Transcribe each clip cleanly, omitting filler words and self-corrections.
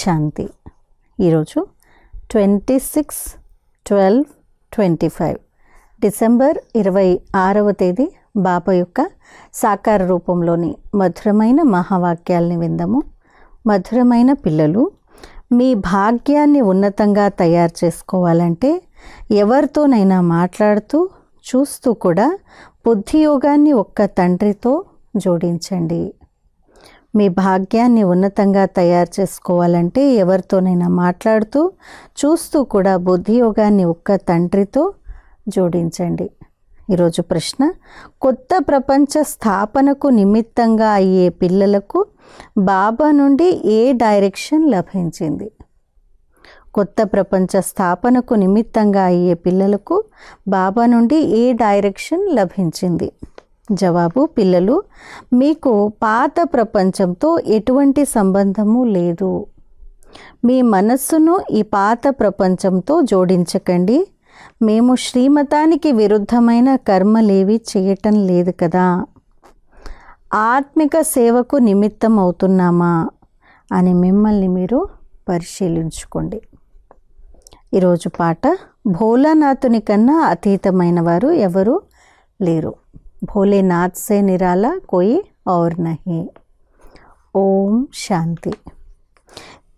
శాంతి. ఈరోజు 26/12/25 డిసెంబర్ 26వ తేదీ బాబా యొక్క సాకార రూపంలోని మధురమైన మహావాక్యాల్ని విందాము. మధురమైన పిల్లలు, మీ భాగ్యాన్ని ఉన్నతంగా తయారు చేసుకోవాలంటే ఎవరితోనైనా మాట్లాడుతూ చూస్తూ కూడా బుద్ధియోగాన్ని ఒక్క తండ్రితో జోడించండి. మీ భాగ్యాన్ని ఉన్నతంగా తయారు చేసుకోవాలంటే ఎవరితోనైనా మాట్లాడుతూ చూస్తూ కూడా బుద్ధియోగాన్ని ఒక్క తండ్రితో జోడించండి. ఈరోజు ప్రశ్న: కొత్త ప్రపంచ స్థాపనకు నిమిత్తంగా అయ్యే పిల్లలకు బాబా నుండి ఏ డైరెక్షన్ లభించింది? కొత్త ప్రపంచ స్థాపనకు నిమిత్తంగా అయ్యే పిల్లలకు బాబా నుండి ఏ డైరెక్షన్ లభించింది? జవాబు: పిల్లలు, మీకు పాత ప్రపంచంతో ఎటువంటి సంబంధము లేదు. మీ మనస్సును ఈ పాత ప్రపంచంతో జోడించకండి. మేము శ్రీమతానికి విరుద్ధమైన కర్మలేవి చేయటం లేదు కదా, ఆత్మిక సేవకు నిమిత్తం అవుతున్నామా అని మిమ్మల్ని మీరు పరిశీలించుకోండి. ఈరోజు పాట: భోలానాథుని కన్నా అతీతమైన వారు ఎవరు లేరు. భోలేనాథ్ సే నిరాలా కోయి ఔర్ నహీ. ఓం శాంతి.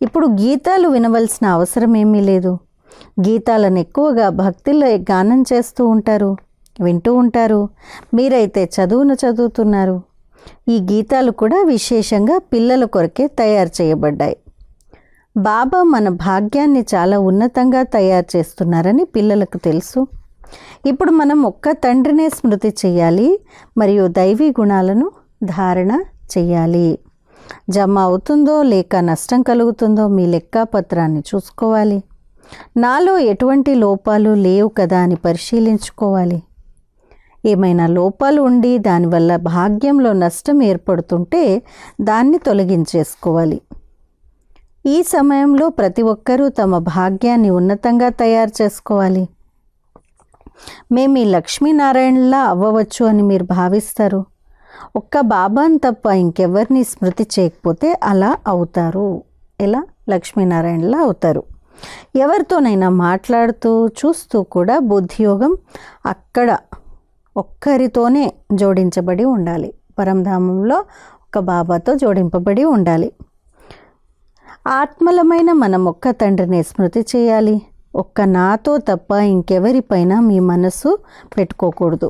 ఇప్పుడు గీతాలు వినవలసిన అవసరం ఏమీ లేదు. గీతాలను ఎక్కువగా భక్తిలో గానం చేస్తూ ఉంటారు, వింటూ ఉంటారు. మీరైతే చదువును చదువుతున్నారు. ఈ గీతాలు కూడా విశేషంగా పిల్లల కొరకే తయారు చేయబడ్డాయి. బాబా మన భాగ్యాన్ని చాలా ఉన్నతంగా తయారు చేస్తున్నారని పిల్లలకు తెలుసు. ఇప్పుడు మనం ఒక్క తండ్రినే స్మృతి చేయాలి మరియు దైవీ గుణాలను ధారణ చేయాలి. జమ అవుతుందో లేక నష్టం కలుగుతుందో మీ లెక్కాపత్రాన్ని చూసుకోవాలి. నాలో ఎటువంటి లోపాలు లేవు కదా అని పరిశీలించుకోవాలి. ఏమైనా లోపాలు ఉండి దానివల్ల భాగ్యంలో నష్టం ఏర్పడుతుంటే దాన్ని తొలగించేసుకోవాలి. ఈ సమయంలో ప్రతి ఒక్కరూ తమ భాగ్యాన్ని ఉన్నతంగా తయారు చేసుకోవాలి. మేము ఈ లక్ష్మీనారాయణలా అవ్వవచ్చు అని మీరు భావిస్తారు. ఒక్క బాబాను తప్ప ఇంకెవరిని స్మృతి చేయకపోతే అలా అవుతారు. ఎలా? లక్ష్మీనారాయణలా అవుతారు. ఎవరితోనైనా మాట్లాడుతూ చూస్తూ కూడా బుద్ధియోగం అక్కడ ఒక్కరితోనే జోడించబడి ఉండాలి. పరంధామంలో ఒక బాబాతో జోడింపబడి ఉండాలి. ఆత్మలమైన మనం ఒక్క తండ్రిని స్మృతి చేయాలి. ఒక్క నాతో తప్ప ఇంకెవరిపైన మీ మనసు పెట్టుకోకూడదు.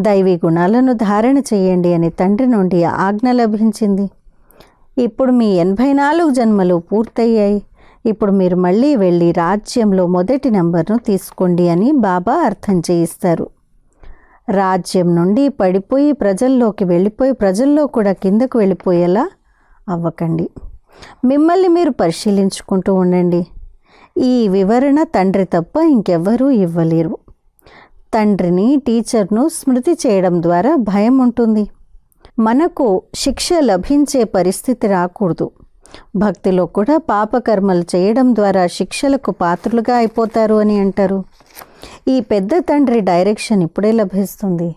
దైవీ గుణాలను ధారణ చేయండి అని తండ్రి నుండి ఆజ్ఞ లభించింది. ఇప్పుడు మీ 84 జన్మలు పూర్తయ్యాయి. ఇప్పుడు మీరు మళ్ళీ వెళ్ళి రాజ్యంలో మొదటి నెంబర్ను తీసుకోండి అని బాబా అర్థం చేయిస్తారు. రాజ్యం నుండి పడిపోయి ప్రజల్లోకి వెళ్ళిపోయి ప్రజల్లో కూడా కిందకు వెళ్ళిపోయేలా అవ్వకండి. మిమ్మల్ని మీరు పరిశీలించుకుంటూ ఉండండి. ఈ వివరణ తండ్రి తప్ప ఇంకెవ్వరూ ఇవ్వలేరు. తండ్రిని, టీచర్ను స్మృతి చేయడం ద్వారా భయం ఉంటుంది. మనకు శిక్ష లభించే పరిస్థితి రాకూడదు. భక్తిలో కూడా పాపకర్మలు చేయడం ద్వారా శిక్షలకు పాత్రులుగా అయిపోతారు అని అంటారు. ఈ పెద్ద తండ్రి డైరెక్షన్ ఇప్పుడే లభిస్తుంది.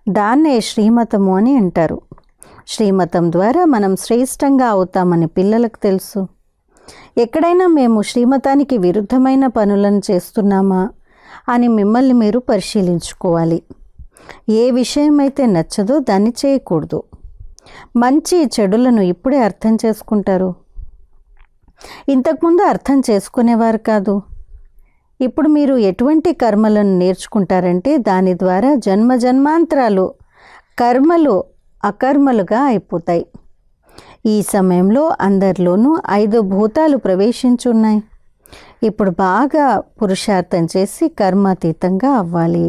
దాన్నే శ్రీమతము అని అంటారు. శ్రీమతం ద్వారా మనం శ్రేష్టంగా అవుతామని పిల్లలకు తెలుసు. ఎక్కడైనా మేము శ్రీమతానికి విరుద్ధమైన పనులను చేస్తున్నామా అని మిమ్మల్ని మీరు పరిశీలించుకోవాలి. ఏ విషయమైతే నచ్చదో దాన్ని చేయకూడదు. మంచి చెడులను ఇప్పుడే అర్థం చేసుకుంటారు. ఇంతకుముందు అర్థం చేసుకునేవారు కాదు. ఇప్పుడు మీరు ఎటువంటి కర్మలను నేర్చుకుంటారంటే దాని ద్వారా జన్మ జన్మాంతరాలు కర్మలు అకర్మలుగా అయిపోతాయి. ఈ సమయంలో అందరిలోనూ 5 భూతాలు ప్రవేశించున్నాయి. ఇప్పుడు బాగా పురుషార్థం చేసి కర్మాతీతంగా అవ్వాలి.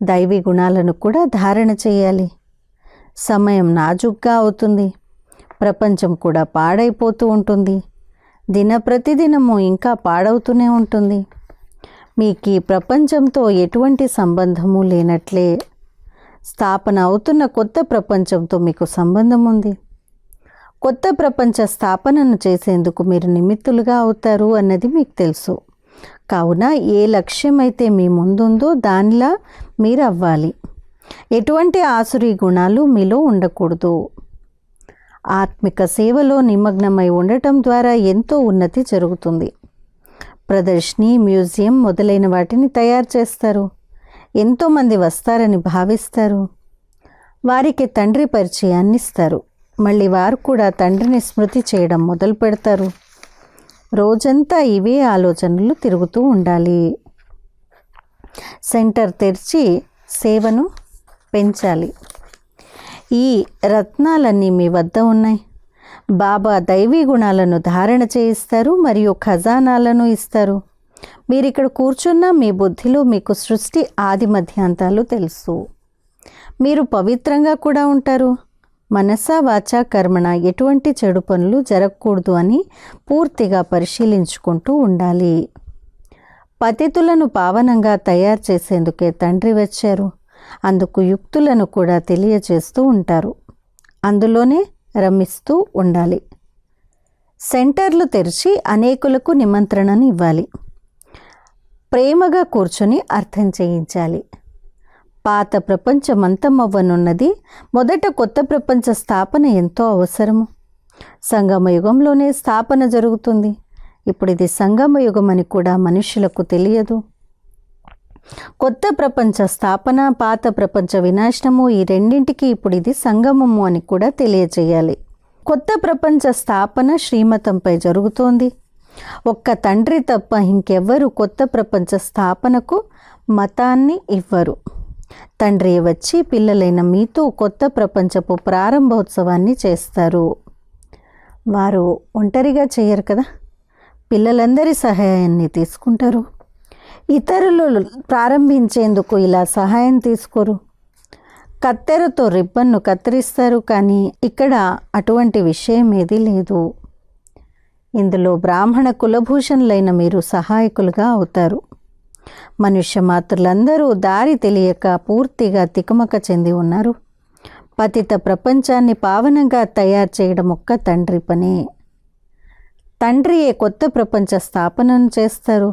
దైవీ గుణాలను కూడా ధారణ చేయాలి. సమయం నాజుగ్గా అవుతుంది. ప్రపంచం కూడా పాడైపోతూ ఉంటుంది. దినప్రతిదినము ఇంకా పాడవుతూనే ఉంటుంది. మీకు ఈ ప్రపంచంతో ఎటువంటి సంబంధము లేనట్లే స్థాపన అవుతున్న కొత్త ప్రపంచంతో మీకు సంబంధం ఉంది. కొత్త ప్రపంచ స్థాపనను చేసేందుకు మీరు నిమిత్తులుగా అవుతారు అన్నది మీకు తెలుసు. కావున ఏ లక్ష్యం అయితే మీ ముందుందో దానిలా మీరు అవ్వాలి. ఎటువంటి ఆసురీ గుణాలు మీలో ఉండకూడదు. ఆత్మిక సేవలో నిమగ్నమై ఉండటం ద్వారా ఎంతో ఉన్నతి జరుగుతుంది. ప్రదర్శిని, మ్యూజియం మొదలైన వాటిని తయారు చేస్తారు. ఎంతోమంది వస్తారని భావిస్తారు. వారికి తండ్రి పరిచయాన్ని ఇస్తారు. మళ్ళీ వారు కూడా తండ్రిని స్మృతి చేయడం మొదలు పెడతారు. రోజంతా ఇవే ఆలోచనలు తిరుగుతూ ఉండాలి. సెంటర్ తెరిచి సేవను పెంచాలి. ఈ రత్నాలన్నీ మీ వద్ద ఉన్నాయి. బాబా దైవీ గుణాలను ధారణ చేయిస్తారు మరియు ఖజానాలను ఇస్తారు. మీరు ఇక్కడ కూర్చున్న మీ బుద్ధిలో మీకు సృష్టి ఆది మధ్యాంతాలు తెలుసు. మీరు పవిత్రంగా కూడా ఉంటారు. మనసా వాచా కర్మణ ఎటువంటి చెడు పనులు జరగకూడదు అని పూర్తిగా పరిశీలించుకుంటూ ఉండాలి. పతితులను పావనంగా తయారు చేసేందుకే తండ్రి వచ్చారు. అందుకు యుక్తులను కూడా తెలియచేస్తూ ఉంటారు. అందులోనే రమిస్తూ ఉండాలి. సెంటర్లు తెరిచి అనేకులకు నిమంత్రణను ఇవ్వాలి. ప్రేమగా కూర్చొని అర్థం చేయించాలి. పాత ప్రపంచం అంతమవ్వనున్నది. మొదట కొత్త ప్రపంచ స్థాపన ఎంతో అవసరము. సంగమ యుగంలోనే స్థాపన జరుగుతుంది. ఇప్పుడు ఇది సంగమ యుగం అని కూడా మనుషులకు తెలియదు. కొత్త ప్రపంచ స్థాపన, పాత ప్రపంచ వినాశనము, ఈ రెండింటికి ఇప్పుడు ఇది సంగమము అని కూడా తెలియజేయాలి. కొత్త ప్రపంచ స్థాపన శ్రీమతంపై జరుగుతోంది. ఒక్క తండ్రి తప్ప ఇంకెవ్వరు కొత్త ప్రపంచ స్థాపనకు మతాన్ని ఇవ్వరు. తండ్రి వచ్చి పిల్లలైన మీతో కొత్త ప్రపంచపు ప్రారంభోత్సవాన్ని చేస్తారు. వారు ఒంటరిగా చేయరు కదా, పిల్లలందరి సహాయాన్ని తీసుకుంటారు. ఇతరులు ప్రారంభించేందుకు ఇలా సహాయం తీసుకోరు. కత్తెరతో రిబ్బన్ను కత్తిరిస్తారు, కానీ ఇక్కడ అటువంటి విషయం ఏదీ లేదు. ఇందులో బ్రాహ్మణ కులభూషణులైన మీరు సహాయకులుగా అవుతారు. మనుష్య మాతృలందరూ దారి తెలియక పూర్తిగా తికమక చెంది ఉన్నారు. పతిత ప్రపంచాన్ని పావనంగా తయారు చేయడం ఒక్క తండ్రి పనే. తండ్రియే కొత్త ప్రపంచ స్థాపనను చేస్తారు.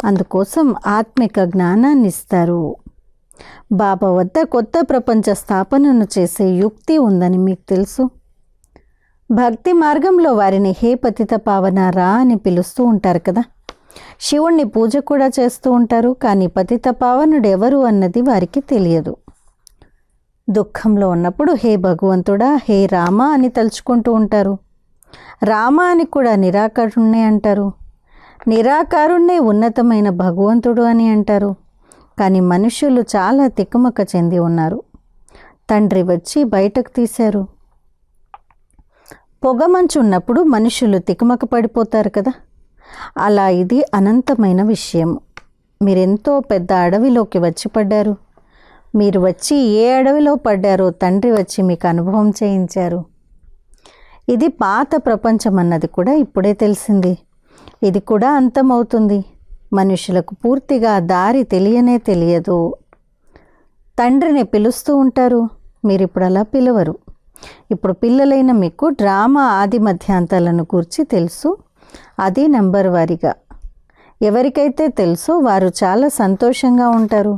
అందుకోసం ఆత్మిక జ్ఞానాన్ని ఇస్తారు. బాబా వద్ద కొత్త ప్రపంచ స్థాపనను చేసే యుక్తి ఉందని మీకు తెలుసు. భక్తి మార్గంలో వారిని హే పతిత పావన రా అని పిలుస్తూ ఉంటారు కదా. శివుణ్ణి పూజ కూడా చేస్తూ ఉంటారు, కానీ పతిత పావనుడు ఎవరు అన్నది వారికి తెలియదు. దుఃఖంలో ఉన్నప్పుడు హే భగవంతుడా, హే రామ అని తలుచుకుంటూ ఉంటారు. రామ అని కూడా నిరాకారుణ్ణే అంటారు. నిరాకారుణ్ణే ఉన్నతమైన భగవంతుడు అని అంటారు. కానీ మనుషులు చాలా తికమక చెంది ఉన్నారు. తండ్రి వచ్చి బయటకు తీశారు. పొగమంచు ఉన్నప్పుడు మనుషులు తికమక పడిపోతారు కదా. అలా ఇది అనంతమైన విషయం. మీరెంతో పెద్ద అడవిలోకి వచ్చి పడ్డారు. మీరు వచ్చి ఏ అడవిలో పడ్డారో తండ్రి వచ్చి మీకు అనుభవం చేయించారు. ఇది పాత ప్రపంచం అన్నది కూడా ఇప్పుడే తెలిసింది. ఇది కూడా అంతమవుతుంది. మనుషులకు పూర్తిగా దారి తెలియనే తెలియదు. తండ్రిని పిలుస్తూ ఉంటారు. మీరు ఇప్పుడు అలా పిలవరు. ఇప్పుడు పిల్లలైన మీకు డ్రామా ఆది మధ్యాంతాలను గూర్చి తెలుసు. అది నంబర్ వారీగా ఎవరికైతే తెలుసో వారు చాలా సంతోషంగా ఉంటారు.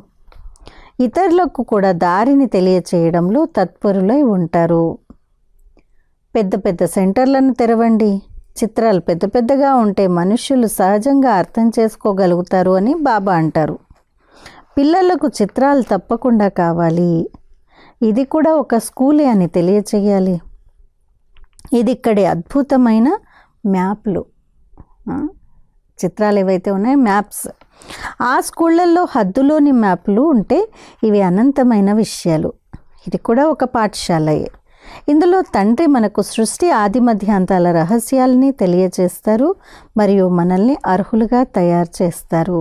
ఇతరులకు కూడా దారిని తెలియచేయడంలో తత్పరులై ఉంటారు. పెద్ద పెద్ద సెంటర్లను తెరవండి. చిత్రాలు పెద్ద పెద్దగా ఉంటే మనుష్యులు సహజంగా అర్థం చేసుకోగలుగుతారు అని బాబా అంటారు. పిల్లలకు చిత్రాలు తప్పకుండా కావాలి. ఇది కూడా ఒక స్కూలే అని తెలియచేయాలి. ఇది ఇక్కడే అద్భుతమైన మ్యాప్లు, చిత్రాలు ఏవైతే ఉన్నాయో మ్యాప్స్. ఆ స్కూళ్ళల్లో హద్దులోని మ్యాప్లు ఉంటే ఇవి అనంతమైన విషయాలు. ఇది కూడా ఒక పాఠశాలయే. ఇందులో తండ్రి మనకు సృష్టి ఆది మధ్యాంతాల రహస్యాలని తెలియచేస్తారు మరియు మనల్ని అర్హులుగా తయారు చేస్తారు.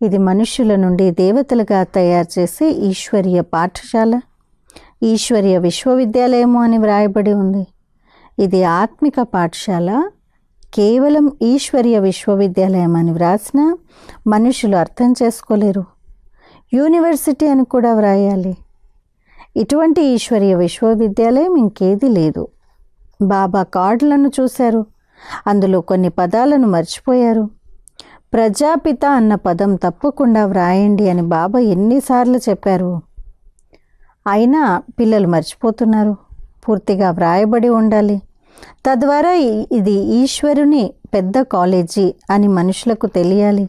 ఇది మనుష్యుల నుండి దేవతలుగా తయారు చేసే ఈశ్వరీయ పాఠశాల, ఈశ్వరీయ విశ్వవిద్యాలయము అని వ్రాయబడి ఉంది. ఇది ఆత్మిక పాఠశాల. కేవలం ఈశ్వరీయ విశ్వవిద్యాలయం అని వ్రాసిన మనుషులు అర్థం చేసుకోలేరు. యూనివర్సిటీ అని కూడా వ్రాయాలి. ఇటువంటి ఈశ్వరీయ విశ్వవిద్యాలయం ఇంకేది లేదు. బాబా కార్డులను చూశారు. అందులో కొన్ని పదాలను మర్చిపోయారు. ప్రజాపిత అన్న పదం తప్పకుండా వ్రాయండి అని బాబా ఎన్నిసార్లు చెప్పారు. అయినా పిల్లలు మర్చిపోతున్నారు. పూర్తిగా వ్రాయబడి ఉండాలి. తద్వారా ఇది ఈశ్వరుని పెద్ద కాలేజీ అని మనుషులకు తెలియాలి.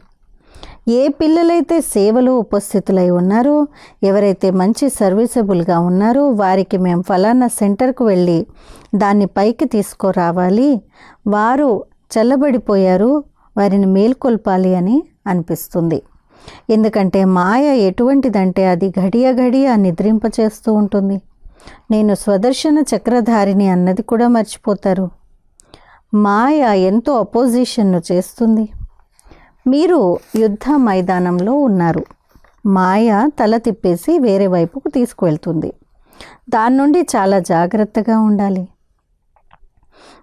ఏ పిల్లలైతే సేవలో ఉపస్థితులై ఉన్నారో, ఎవరైతే మంచి సర్వీసబుల్గా ఉన్నారో వారికి మేము ఫలానా సెంటర్కు వెళ్ళి దాన్ని పైకి తీసుకురావాలి, వారు చల్లబడిపోయారు, వారిని మేల్కొల్పాలి అని అనిపిస్తుంది. ఎందుకంటే మాయ ఎటువంటిదంటే అది ఘడియ నిద్రింపచేస్తూ ఉంటుంది. నేను స్వదర్శన చక్రధారిని అన్నది కూడా మర్చిపోతారు. మాయ ఎంతో అపోజిషన్ను చేస్తుంది. మీరు యుద్ధ మైదానంలో ఉన్నారు. మాయ తల తిప్పేసి వేరే వైపుకు తీసుకువెళ్తుంది. దాని నుండి చాలా జాగ్రత్తగా ఉండాలి.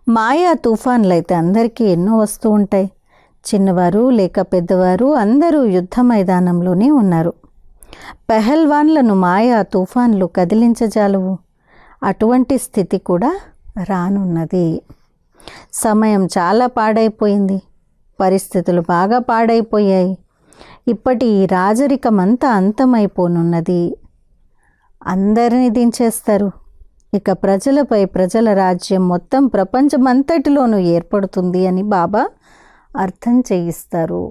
మాయా తుఫాన్లు అయితే అందరికీ ఎన్నో వస్తూ ఉంటాయి. చిన్నవారు లేక పెద్దవారు అందరూ యుద్ధ మైదానంలోనే ఉన్నారు. పెహల్వాన్లను మాయా తుఫాన్లు కదిలించజాలవు. అటువంటి స్థితి కూడా రానున్నది. సమయం చాలా పాడైపోయింది. పరిస్థితులు బాగా పాడైపోయాయి. ఇప్పటి ఈ రాజరికమంతా అంతమైపోనున్నది. అందరినీ దించేస్తారు. ఇక ప్రజలపై ప్రజల రాజ్యం మొత్తం ప్రపంచమంతటిలోనూ ఏర్పడుతుంది అని బాబా అర్థం చేయిస్తారు.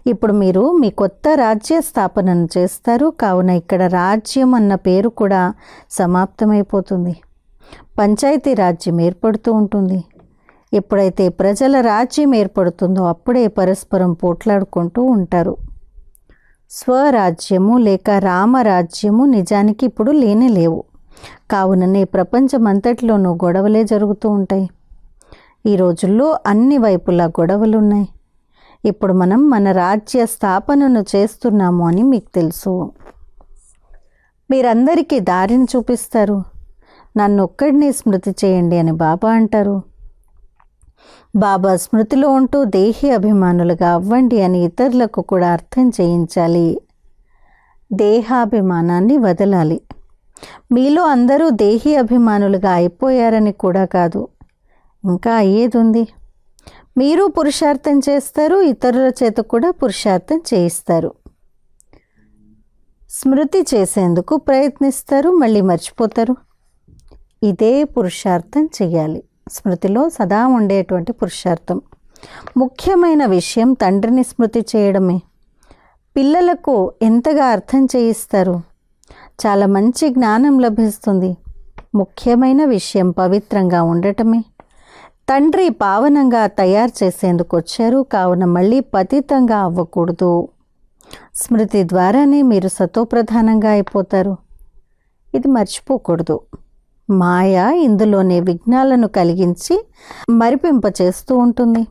ఇప్పుడు మీరు మీ కొత్త రాజ్య స్థాపనను చేస్తారు. కావున ఇక్కడ రాజ్యం అన్న పేరు కూడా సమాప్తమైపోతుంది. పంచాయతీ రాజ్యం ఏర్పడుతూ ఉంటుంది. ఎప్పుడైతే ప్రజల రాజ్యం ఏర్పడుతుందో అప్పుడే పరస్పరం పోట్లాడుకుంటూ ఉంటారు. స్వరాజ్యము లేక రామరాజ్యము నిజానికి ఇప్పుడు లేనే లేవు. కావుననే ప్రపంచమంతటిలోనూ గొడవలే జరుగుతూ ఉంటాయి. ఈ రోజుల్లో అన్ని వైపులా గొడవలున్నాయి. ఇప్పుడు మనం మన రాజ్య స్థాపనను చేస్తున్నాము అని మీకు తెలుసు. మీరందరికీ దారిని చూపిస్తారు. నన్నొక్కడిని స్మృతి చేయండి అని బాబా అంటారు. బాబా స్మృతిలో ఉంటూ దేహి అభిమానులుగా అవ్వండి అని ఇతరులకు కూడా అర్థం చేయించాలి. దేహాభిమానాన్ని వదలాలి. మీలో అందరూ దేహి అభిమానులుగా అయిపోయారని కూడా కాదు, ఇంకా అయ్యేది ఉంది. మీరు పురుషార్థం చేస్తారు, ఇతరుల చేత కూడా పురుషార్థం చేయిస్తారు. స్మృతి చేసేందుకు ప్రయత్నిస్తారు, మళ్ళీ మర్చిపోతారు. ఇదే పురుషార్థం చేయాలి. స్మృతిలో సదా ఉండేటువంటి పురుషార్థం. ముఖ్యమైన విషయం తండ్రిని స్మృతి చేయడమే. పిల్లలకు ఎంతగా అర్థం చేయిస్తారు. చాలా మంచి జ్ఞానం లభిస్తుంది. ముఖ్యమైన విషయం పవిత్రంగా ఉండటమే. తండ్రి పావనంగా తయారు చేసేందుకు వచ్చారు. కావున మళ్ళీ పతితంగా అవ్వకూడదు. స్మృతి ద్వారానే మీరు సతోప్రధానంగా అయిపోతారు. ఇది మర్చిపోకూడదు. మాయ ఇందులోనే విఘ్నాలను కలిగించి మరిపింపచేస్తూ ఉంటుంది.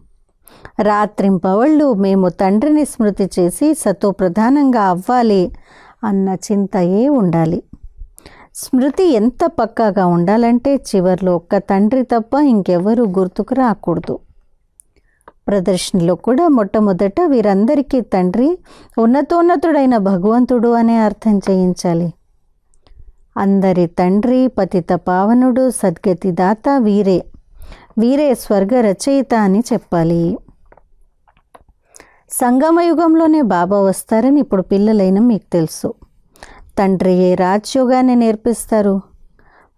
రాత్రింపవళ్ళు మేము తండ్రిని స్మృతి చేసి సతోప్రధానంగా అవ్వాలి అన్న చింతయే ఉండాలి. స్మృతి ఎంత పక్కాగా ఉండాలంటే చివర్లో ఒక్క తండ్రి తప్ప ఇంకెవరూ గుర్తుకు రాకూడదు. ప్రదర్శనలో కూడా మొట్టమొదట వీరందరికీ తండ్రి ఉన్నతోన్నతుడైన భగవంతుడు అనే అర్థం చేయించాలి. అందరి తండ్రి పతిత పావనుడు సద్గతి దాత వీరే స్వర్గ రచయిత అని చెప్పాలి. సంగమయుగంలోనే బాబా వస్తారని ఇప్పుడు పిల్లలైన మీకు తెలుసు. తండ్రియే రాజ్యోగాన్ని నేర్పిస్తారు.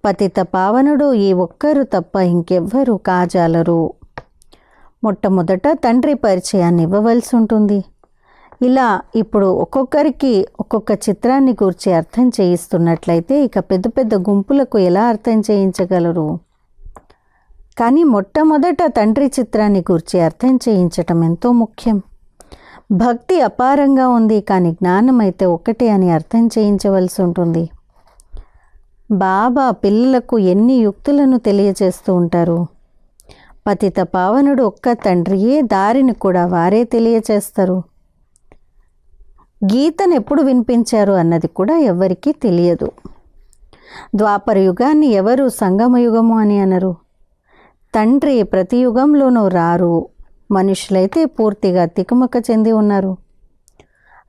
పతిత పావనుడు ఈ ఒక్కరు తప్ప ఇంకెవ్వరూ కాజాలరు. మొట్టమొదట తండ్రి పరిచయాన్ని ఇవ్వవలసి ఉంటుంది. ఇలా ఇప్పుడు ఒక్కొక్కరికి ఒక్కొక్క చిత్రాన్ని గూర్చి అర్థం చేయిస్తున్నట్లయితే ఇక పెద్ద పెద్ద గుంపులకు ఎలా అర్థం చేయించగలరు? కానీ మొట్టమొదట తండ్రి చిత్రాన్ని గూర్చి అర్థం చేయించటం ఎంతో ముఖ్యం. భక్తి అపారంగా ఉంది, కానీ జ్ఞానం అయితే ఒక్కటే అని అర్థం చేయించవలసి ఉంటుంది. బాబా పిల్లలకు ఎన్ని యుక్తులను తెలియచేస్తూ ఉంటారు. పతిత పావనుడు ఒక్క తండ్రియే, దారిని కూడా వారే తెలియచేస్తారు. గీతను ఎప్పుడు వినిపించారు అన్నది కూడా ఎవరికీ తెలియదు. ద్వాపర యుగాన్ని ఎవరు సంగమయుగము అని అనరు. తండ్రి ప్రతి యుగంలోనూ రారు. మనుషులైతే పూర్తిగా తికమక చెంది ఉన్నారు.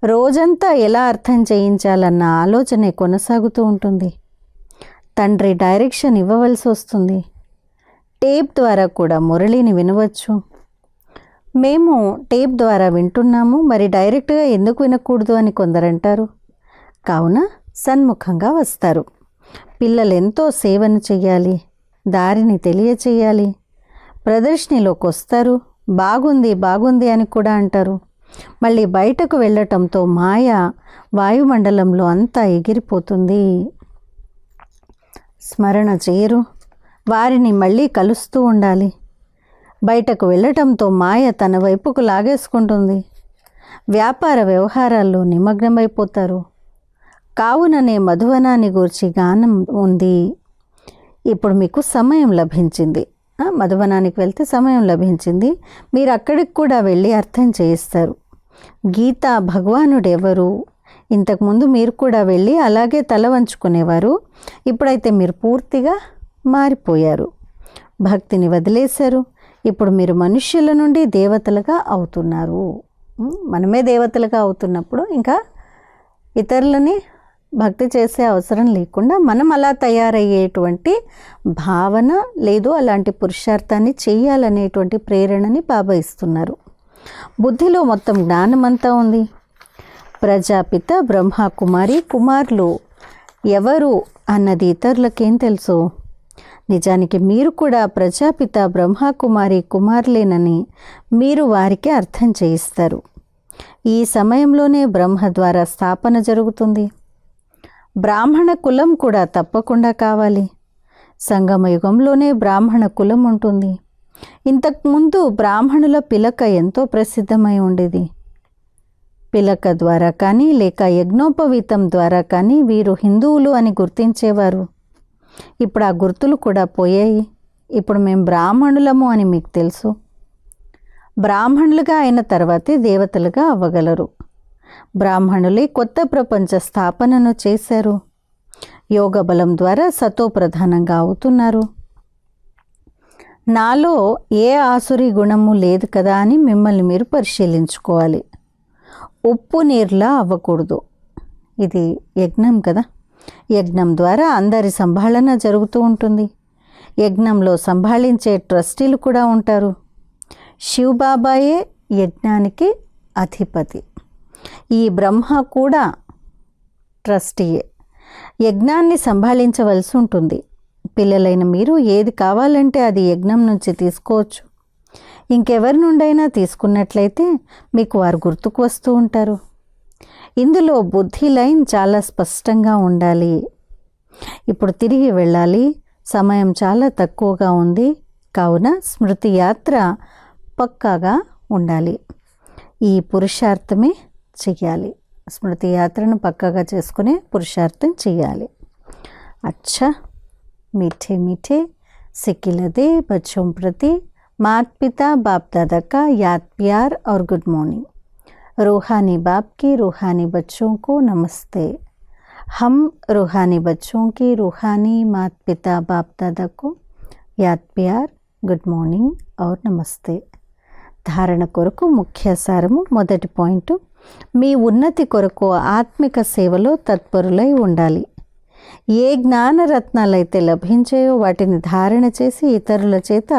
రోజంతా ఎలా అర్థం చేయించాలన్న ఆలోచనే కొనసాగుతూ ఉంటుంది. తండ్రి డైరెక్షన్ ఇవ్వవలసి వస్తుంది. టేప్ ద్వారా కూడా మురళిని వినవచ్చు. మేము టేప్ ద్వారా వింటున్నాము, మరి డైరెక్ట్గా ఎందుకు వినకూడదు అని కొందరంటారు. కావున సన్ముఖంగా వస్తారు. పిల్లలు ఎంతో సేవను చెయ్యాలి, దారిని తెలియచేయాలి. ప్రదర్శనలోకి వస్తారు, బాగుంది బాగుంది అని కూడా అంటారు. మళ్ళీ బయటకు వెళ్ళటంతో మాయ వాయుమండలంలో అంతా ఎగిరిపోతుంది. స్మరణ చేయరు, వారిని మళ్ళీ కలుస్తూ ఉండాలి. బయటకు వెళ్ళటంతో మాయ తన వైపుకు లాగేసుకుంటుంది. వ్యాపార వ్యవహారాల్లో నిమగ్నమైపోతారు. కావుననే మధువనాన్ని గూర్చి గానం ఉంది. ఇప్పుడు మీకు సమయం లభించింది, మధువనానికి వెళ్తే సమయం లభించింది. మీరు అక్కడికి కూడా వెళ్ళి అర్థం చేయిస్తారు. గీత భగవానుడు ఎవరు? ఇంతకుముందు మీరు కూడా వెళ్ళి అలాగే తల వంచుకునేవారు. ఇప్పుడైతే మీరు పూర్తిగా మారిపోయారు, భక్తిని వదిలేశారు. ఇప్పుడు మీరు మనుష్యుల నుండి దేవతలుగా అవుతున్నారు. మనమే దేవతలుగా అవుతున్నప్పుడు ఇంకా ఇతరులని భక్తి చేసే అవసరం లేకుండా మనం అలా తయారయ్యేటువంటి భావన లేదు, అలాంటి పురుషార్థాన్ని చేయాలనేటువంటి ప్రేరణని బాబా ఇస్తున్నారు. బుద్ధిలో మొత్తం జ్ఞానమంతా ఉంది. ప్రజాపిత బ్రహ్మ కుమారి కుమారులు ఎవరు అన్నది ఇతరులకేం తెలుసు? నిజానికి మీరు కూడా ప్రజాపిత బ్రహ్మ కుమారి కుమారులేనని మీరు వారికి అర్థం చేయిస్తారు. ఈ సమయంలోనే బ్రహ్మ ద్వారా స్థాపన జరుగుతుంది. బ్రాహ్మణ కులం కూడా తప్పకుండా కావాలి. సంగమయుగంలోనే బ్రాహ్మణ కులం ఉంటుంది. ఇంతకుముందు బ్రాహ్మణుల పిలక ఎంతో ప్రసిద్ధమై ఉండేది. పిలక ద్వారా కానీ లేక యజ్ఞోపవీతం ద్వారా కానీ వీరు హిందువులు అని గుర్తించేవారు. ఇప్పుడు ఆ గుర్తులు కూడా పోయాయి. ఇప్పుడు మేము బ్రాహ్మణులము అని మీకు తెలుసు. బ్రాహ్మణులుగా అయిన తర్వాతే దేవతలుగా అవ్వగలరు. బ్రాహ్మణులే కొత్త ప్రపంచ స్థాపనను చేశారు. యోగ బలం ద్వారా సతోప్రధానంగా అవుతున్నారు. నాలో ఏ ఆసురి గుణము లేదు కదా అని మిమ్మల్ని మీరు పరిశీలించుకోవాలి. ఉప్పు నీరులా అవ్వకూడదు. ఇది యజ్ఞం కదా. యజ్ఞం ద్వారా అందరి సంభాళన జరుగుతూ ఉంటుంది. యజ్ఞంలో సంభాళించే ట్రస్టీలు కూడా ఉంటారు. శివబాబాయే యజ్ఞానికి అధిపతి. ఈ బ్రహ్మ కూడా ట్రస్టీయే. యజ్ఞాన్ని సంభాళించవలసి ఉంటుంది. పిల్లలైన మీరు ఏది కావాలంటే అది యజ్ఞం నుంచి తీసుకోవచ్చు. ఇంకెవరి నుండైనా తీసుకున్నట్లయితే మీకు వారు గుర్తుకు వస్తూ ఉంటారు. ఇందులో బుద్ధి లైన్ చాలా స్పష్టంగా ఉండాలి. ఇప్పుడు తిరిగి వెళ్ళాలి. సమయం చాలా తక్కువగా ఉంది. కావున స్మృతి యాత్ర పక్కాగా ఉండాలి. ఈ పురుషార్థమే చెయ్యాలి. స్మృతి యాత్రను పక్కాగా చేసుకునే పురుషార్థం చెయ్యాలి. అచ్చా, मीठे मीठे सिकिलदे बच्चों प्रति माता पिता बाप दादा का याद प्यार और गुड मॉर्निंग। रूहानी बाप की रूहानी बच्चों को नमस्ते। हम रूहानी बच्चों की रूहानी माता पिता बाप दादा को याद प्यार, गुड मॉर्निंग और नमस्ते। ధారణ కొరకు ముఖ్య సారము. మొదటి పాయింట్, మీ ఉన్నతి కొరకు ఆత్మిక సేవలో తత్పరులై ఉండాలి. ఏ జ్ఞానరత్నాలైతే లభించాయో వాటిని ధారణ చేసి ఇతరుల చేత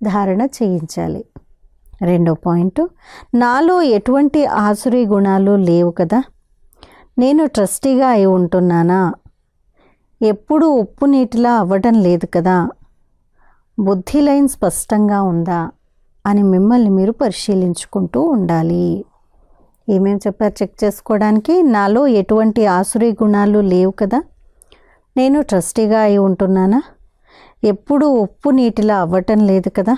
ధారణ చేయించాలి. రెండో పాయింట్, నాలో ఎటువంటి ఆసురీ గుణాలు లేవు కదా, నేను ట్రస్టీగా అయి ఉంటున్నానా, ఎప్పుడూ ఉప్పు నీటిలా అవ్వడం లేదు కదా, బుద్ధి లైన్ స్పష్టంగా ఉందా అని మిమ్మల్ని మీరు పరిశీలించుకుంటూ ఉండాలి. ఏమేమి చెప్పారు చెక్ చేసుకోవడానికి? నాలో ఎటువంటి ఆసురీ గుణాలు లేవు కదా, నేను ట్రస్టీగా అయి ఉంటున్నానా, ఎప్పుడూ ఉప్పు నీటిలా అవ్వటం లేదు కదా,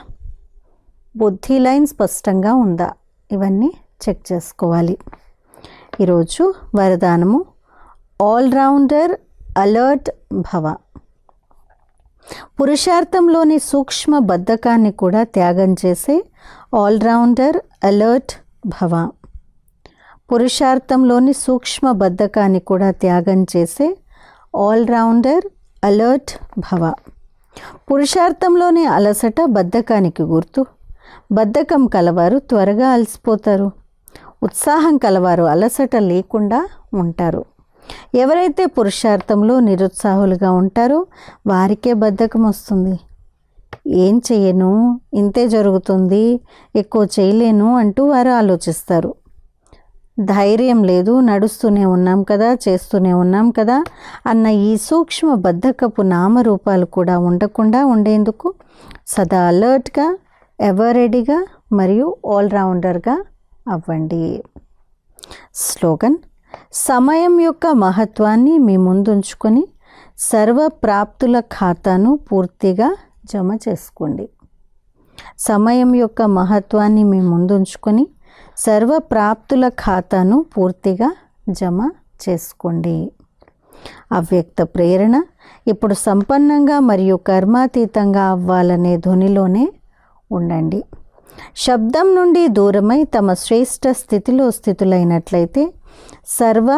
బుద్ధి లైన్ స్పష్టంగా ఉందా, ఇవన్నీ చెక్ చేసుకోవాలి. ఈరోజు వరదానము, ఆల్రౌండర్ అలర్ట్ భవ. పురుషార్థంలోని సూక్ష్మ బద్ధకాన్ని కూడా త్యాగం చేసే ఆల్రౌండర్ అలర్ట్ భవ. పురుషార్థంలోని సూక్ష్మ బద్ధకాన్ని కూడా త్యాగం చేసే ఆల్రౌండర్ అలర్ట్ భవ. పురుషార్థంలోని అలసట బద్ధకానికి గుర్తు. బద్ధకం కలవారు త్వరగా అలసిపోతారు. ఉత్సాహం కలవారు అలసట లేకుండా ఉంటారు. ఎవరైతే పురుషార్థంలో నిరుత్సాహులుగా ఉంటారో వారికే బద్ధకం వస్తుంది. ఏం చేయను, ఇంతే జరుగుతుంది, ఎక్కువ చేయలేను అంటూ వారు ఆలోచిస్తారు. ధైర్యం లేదు, నడుస్తూనే ఉన్నాం కదా, చేస్తూనే ఉన్నాం కదా అన్న ఈ సూక్ష్మ బద్ధకపు నామరూపాలు కూడా ఉండకుండా ఉండేందుకు సదా అలర్ట్గా, ఎవర్ రెడీగా మరియు ఆల్రౌండర్గా అవ్వండి. స్లోగన్: సమయం యొక్క మహత్వాన్ని మీ ముందుంచుకొని సర్వప్రాప్తుల ఖాతాను పూర్తిగా జమ చేసుకోండి. సమయం యొక్క మహత్వాన్ని మీ ముందుంచుకొని సర్వప్రాప్తుల ఖాతాను పూర్తిగా జమ చేసుకోండి. అవ్యక్త ప్రేరణ: ఇప్పుడు సంపన్నంగా మరియు కర్మాతీతంగా అవ్వాలనే ధ్వనిలోనే ఉండండి. శబ్దం నుండి దూరమై తమ శ్రేష్ఠ స్థితిలో స్థితులైనట్లయితే సర్వ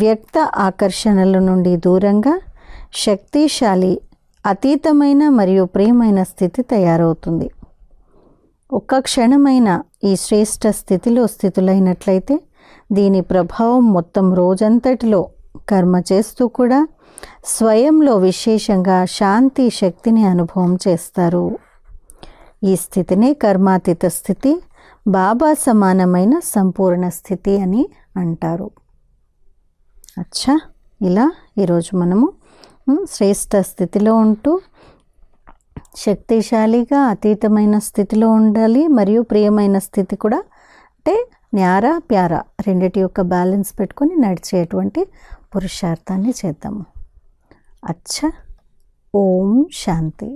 వ్యక్త ఆకర్షణల నుండి దూరంగా శక్తిశాలి, అతీతమైన మరియు ప్రియమైన స్థితి తయారవుతుంది. ఒక్క క్షణమైన ఈ శ్రేష్ఠ స్థితిలో స్థితులైనట్లయితే దీని ప్రభావం మొత్తం రోజంతటిలో కర్మ చేస్తూ కూడా స్వయంలో విశేషంగా శాంతి శక్తిని అనుభవం చేస్తారు. ఈ స్థితినే కర్మాతీత స్థితి, బాబా సమానమైన సంపూర్ణ స్థితి అని అంటారు. అచ్చా, ఇలా ఈరోజు మనము శ్రేష్ఠ స్థితిలో ఉంటూ శక్తిశాలిగా అతీతమైన స్థితిలో ఉండాలి మరియు ప్రియమైన స్థితి కూడా, అంటే న్యారా ప్యారా రెండిటి యొక్క బ్యాలెన్స్ పెట్టుకొని నడిచేటువంటి పురుషార్థాన్ని చేద్దాము. అచ్చా, ఓం శాంతి.